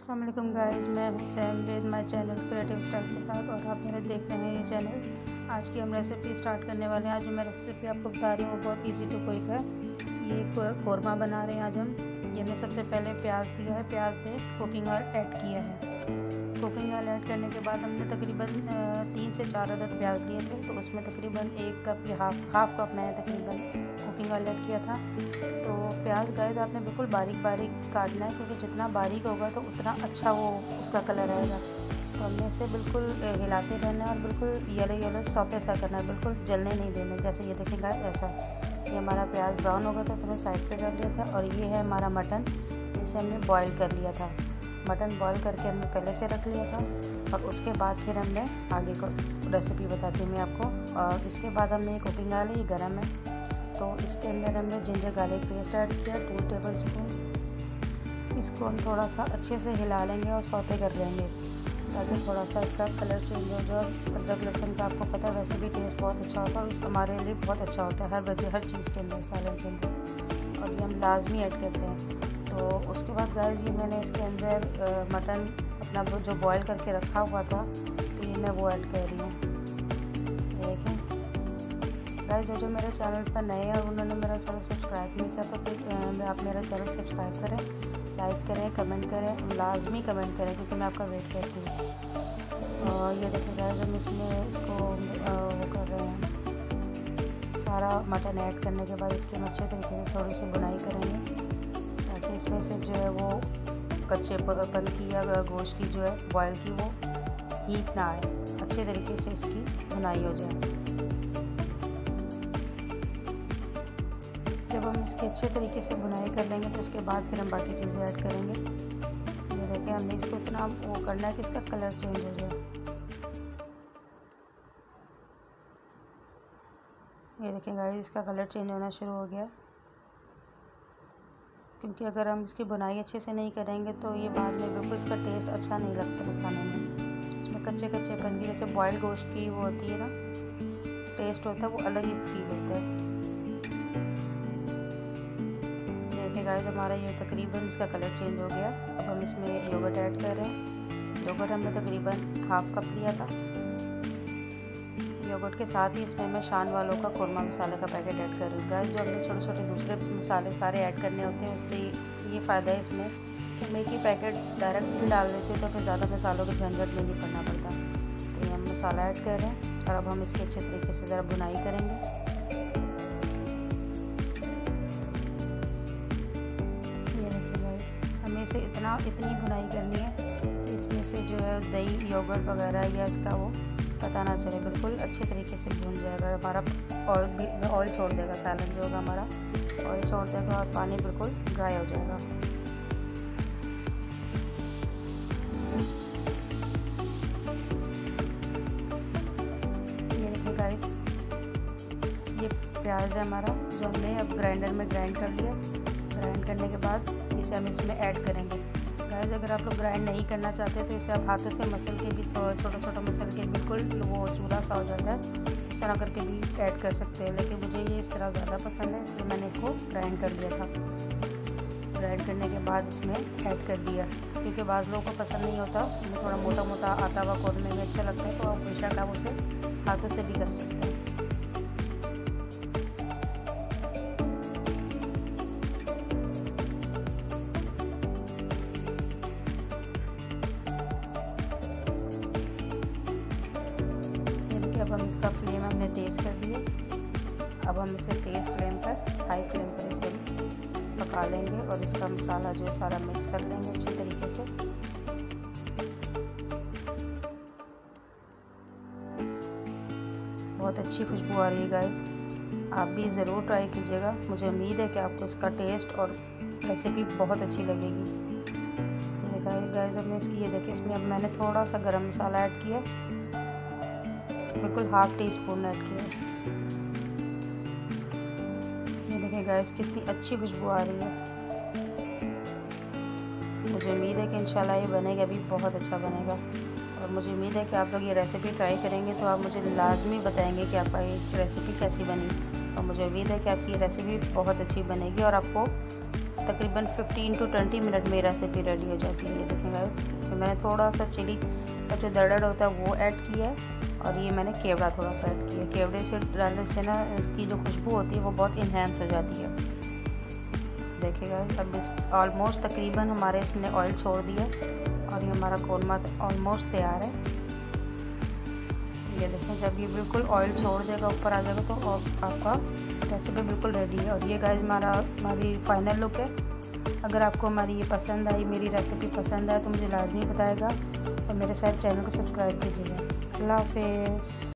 अस्सलाम वालेकुम गाइस, मैं Hussain with my channel creative style के साथ और आप मेरे देख रहे हैं ये चैनल। आज की हम रेसिपी स्टार्ट करने वाले हैं। आज मैं रेसिपी आपको बता रही हूँ वो बहुत इजी टू क्विक है। ये कौरमा बना रहे हैं आज हम। ये मैं सबसे पहले प्याज लिया है, प्याज में कुकिंग ऑयल ऐड किया है। कुकिंग ऑयल ऐड करने के बाद हमने तकरीबन 3 से 4 अदद प्याज लिए थे, तो उसमें तकरीबन 1 कप या हाफ कप मैंने तकरीबन कुकिंग ऑयल ऐड किया था। तो प्याज गाइस आपने बिल्कुल बारीक बारीक काटना है, क्योंकि जितना बारीक होगा तो उतना अच्छा वो उसका कलर आएगा। तो हमने इसे बिल्कुल हिलाते रहना है और बिल्कुल येलो सौते सा करना है, बिल्कुल जलने नहीं देना। जैसे ये देखें गाइस, ऐसा ये हमारा प्याज ब्राउन हो गया था तो मैं साइड पे कर लिया था। और ये है हमारा मटन, इसे हमने बॉईल कर लिया था। मटन बॉईल करके हमने पहले से रख लिया था और उसके बाद फिर हमने आगे को रेसिपी बताती हूँ मैं आपको। और इसके बाद हमने कुकिंग ऑयल है, ये गर्म है, तो इसके अंदर हमने जिंजर गार्लिक पेस्ट ऐड किया 2 टेबल स्पून। इसको हम थोड़ा सा अच्छे से हिला लेंगे और सौते कर लेंगे ताकि थोड़ा सा इसका कलर चेंज हो जाए। अदरक लहसुन का आपको पता है वैसे भी टेस्ट बहुत अच्छा होता है और हमारे लिए बहुत अच्छा होता है हर चीज़ के अंदर, सालन के अंदर, और ये हम लाजमी ऐड करते हैं। तो उसके बाद गाइस ये मैंने इसके अंदर मटन अपना जो बॉईल करके रखा हुआ था, तो ये मैं वो ऐड कर रही हूँ। देखें गाइस, जो मेरे चैनल पर नए हैं और उन्होंने मेरा चैनल सब्सक्राइब नहीं किया तो प्लीज़ आप मेरा चैनल सब्सक्राइब करें, लाइक करें, कमेंट करें, लाजमी कमेंट करें, क्योंकि मैं आपका वेट करती हूँ। और ये देखिए गाइस, हम इसमें इसको वो कर रहे हैं। सारा मटन ऐड करने के बाद इसकी हम अच्छे तरीके से थोड़ी सी बुनाई करेंगे ताकि इसमें से जो है वो कच्चेपन की या गोश्त की जो है बॉयल की वो हीट ना आए, अच्छे तरीके से इसकी बुनाई हो जाए। जब हम इसकी अच्छे तरीके से बुनाई कर लेंगे तो उसके बाद फिर हम बाकी चीज़ें ऐड करेंगे। ये देखिए, हमने इसको इतना वो करना है कि इसका कलर चेंज हो जाए। ये देखें गाइस, इसका कलर चेंज होना शुरू हो गया, क्योंकि अगर हम इसकी बुनाई अच्छे से नहीं करेंगे तो ये बाद में बिल्कुल इसका टेस्ट अच्छा नहीं लगता खाने में। इसमें कच्चेपन की, जैसे बॉयल गोश्त की वो होती है ना, टेस्ट होता है वो अलग ही फील होता है। गाइस हमारा ये तकरीबन इसका कलर चेंज हो गया। अब हम इसमें योगर्ट ऐड कर रहे हैं। योगर्ट हमने तकरीबन हाफ कप लिया था। योगर्ट के साथ ही इसमें मैं शान वालों का कौरमा मसाले का पैकेट ऐड कर रही हूँ। गाइस जो हमने छोटे छोटे दूसरे मसाले सारे ऐड करने होते हैं, उससे ये फ़ायदा है इसमें कि मैं एक ही पैकेट डायरेक्ट भी डाल देती हूँ तो फिर ज़्यादा मसालों के झंझट में नहीं पड़ना पड़ता। तो ये हम मसाला ऐड कर रहे हैं और अब हम इसकी अच्छे तरीके से ज़रा बुनाई करेंगे। इतनी बुनाई करनी है इसमें से जो है दही योगर्ट वगैरह या इसका वो पता ना चले, बिल्कुल अच्छे तरीके से भून जाएगा। हमारा ऑयल छोड़ देगा, सालन जो होगा हमारा ऑयल छोड़ देगा और पानी बिल्कुल ड्राई हो जाएगा। ये देखिए गाइस, ये प्याज है हमारा जो हमने अब ग्राइंडर में ग्राइंड कर लिया। ग्राइंड करने के बाद इसे हम इसमें ऐड करेंगे। गाइस अगर आप लोग ग्राइंड नहीं करना चाहते तो इसे आप हाथों से मसल के भी छोटा मसल के बिल्कुल वो चूड़ा सा हो जाता है, इस तरह करके भी ऐड कर सकते हैं। लेकिन मुझे ये इस तरह ज़्यादा पसंद है, इसलिए मैंने इसको ग्राइंड कर लिया था। ग्राइंड करने के बाद इसमें ऐड कर दिया, क्योंकि बाज़ लोगों को पसंद नहीं होता, मुझे थोड़ा मोटा मोटा आता हुआ कौरमे में अच्छा लगता है, तो आप बेशक आप उसे हाथों से भी कर सकते हैं। अब हम इसका फ्लेम हमने तेज़ कर दिया। अब हम इसे तेज़ फ्लेम पर हाई फ्लेम पर इसे पका लेंगे और इसका मसाला जो है सारा मिक्स कर लेंगे अच्छे तरीके से। बहुत अच्छी खुशबू आ रही है गाइस, आप भी ज़रूर ट्राई कीजिएगा। मुझे उम्मीद है कि आपको इसका टेस्ट और रेसिपी बहुत अच्छी लगेगी। गाइस हमने इसकी ये देखिए, इसमें अब मैंने थोड़ा सा गरम मसाला ऐड किया, बिल्कुल हाफ टी स्पून ऐड किया। ये देखिए गाइस, कितनी अच्छी खुशबू आ रही है। मुझे उम्मीद है कि इंशाल्लाह ये बनेगा भी बहुत अच्छा बनेगा, और मुझे उम्मीद है कि आप लोग ये रेसिपी ट्राई करेंगे तो आप मुझे लाजमी बताएंगे कि आपका ये रेसिपी कैसी बनी। और मुझे उम्मीद है कि आपकी रेसिपी बहुत अच्छी बनेगी और आपको तकरीबन 15 to 20 मिनट में रेसिपी रेडी हो जाती है। ये देखें गाइस, तो मैंने थोड़ा सा चिली का जो दरदर होता है वो ऐड किया है और ये मैंने केवड़ा थोड़ा सा ऐड किया। केवड़े से डालने से ना इसकी जो खुशबू होती है वो बहुत इन्हेंस हो जाती है। देखिएगा अब ऑलमोस्ट तकरीबन हमारे इसने ऑयल छोड़ दिया और ये हमारा कोरमा ऑलमोस्ट तैयार है। ये देखें, जब ये बिल्कुल ऑयल छोड़ देगा, ऊपर आ जाएगा, तो आपका रेसिपी बिल्कुल रेडी है। और ये गाइस हमारी फाइनल लुक है। अगर आपको हमारी ये पसंद आई, मेरी रेसिपी पसंद आए तो मुझे लाजमी बताएगा और मेरे साथ चैनल को सब्सक्राइब कीजिएगा। अल्लाह हाफिज़।